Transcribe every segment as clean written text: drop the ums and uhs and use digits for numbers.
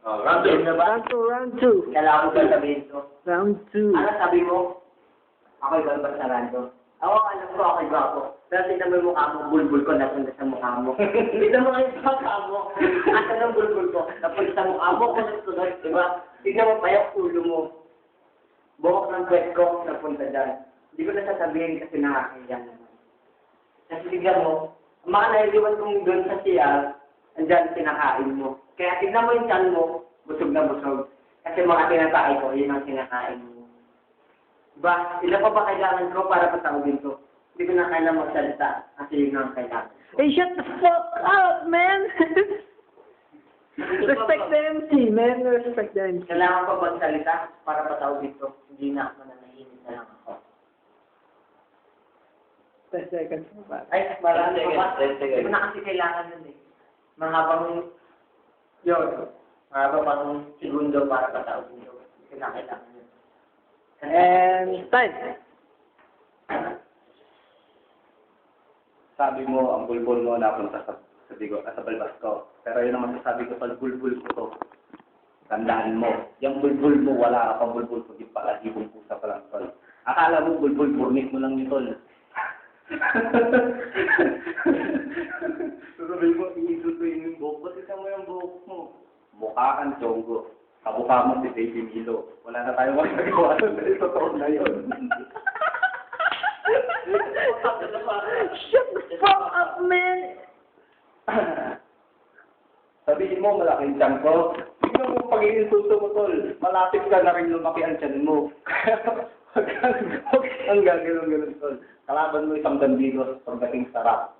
Oh, round 2 na ba? Round 2. Kailangan ko ba sabihin to? Round 2. Ano sabi mo? Ako'y ba sa rando? Ako, alam ko ako'y gwapo. Pero tignan mo yung mukha mo, bulbul ko napunta sa mukha mo. Tignan mo yung mukha mo. Asan ang bulbul ko? Napunta sa mukha mo, sunod-sunod, di ba? Tignan mo pa yung ulo mo. Buhok ng pwet ko, napunta dyan. Hindi ko na sasabihin kasi nakakahiya naman. Kasi tignan mo, ang mga nailiwan kong doon sa CR, andyan kinakain mo. Kaya tignan mo yung tiyan mo, busog na busog. Kasi mga tinatay ko, yun ang kinakain mo. Ba, ilan pa ba kailangan ko para patawagin ko? Hindi ko na kailangan magsalita kasi yun ang kailangan. Hey, shut the fuck up, man! Respect the MC, man. Respect the MC. Kailangan pa magsalita para patawagin ko. Hindi na ako nanahimik na lang ako. 10 seconds pa. Ay, marami pa ba? Hindi mo na kasi kailangan nun eh. Mahabang yun. Mahabang segundo para patawagin ko. Hindi ko na kailangan yun. And time. Sabi mo, ang bulbul mo napunta sa balbas ko. Pero yun ang masasabi ko, pag bulbul ko to, tandaan mo, yung bulbul mo, wala ka pang bulbul, kundi pala, ibong pusa pa lang, tol. Akala mo, bulbul, burnit mo lang yun, tol. Sabi mo, iisutuin yung buhok. Ba't isa mo yung buhok mo? Mukha kang Chongo. Kamukha mo si Baby Milo. Wala na tayong magagawa doon. Totoo na yun. Shut the fuck up, man! Sabihin mo, malaking tiyan ko. Tingnan mo pag-iinsulto mo, tol. Malapit ka na rin lumaki ang tiyan mo. Huwag kang gagawin, tol. Kalaban mo isang bandigos pagdating sarap.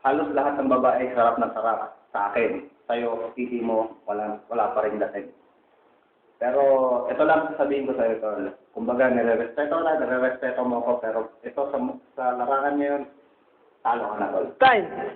Halos lahat ng babae sarap na sarap sa akin. Sa'yo, titi mo, wala pa rin dating. Pero, ito lang sasabihin ko sa'yo, tol. Kumbaga, nire-respeto mo ko, pero ito sa larangan ngayon, talo ka na, tol. Time.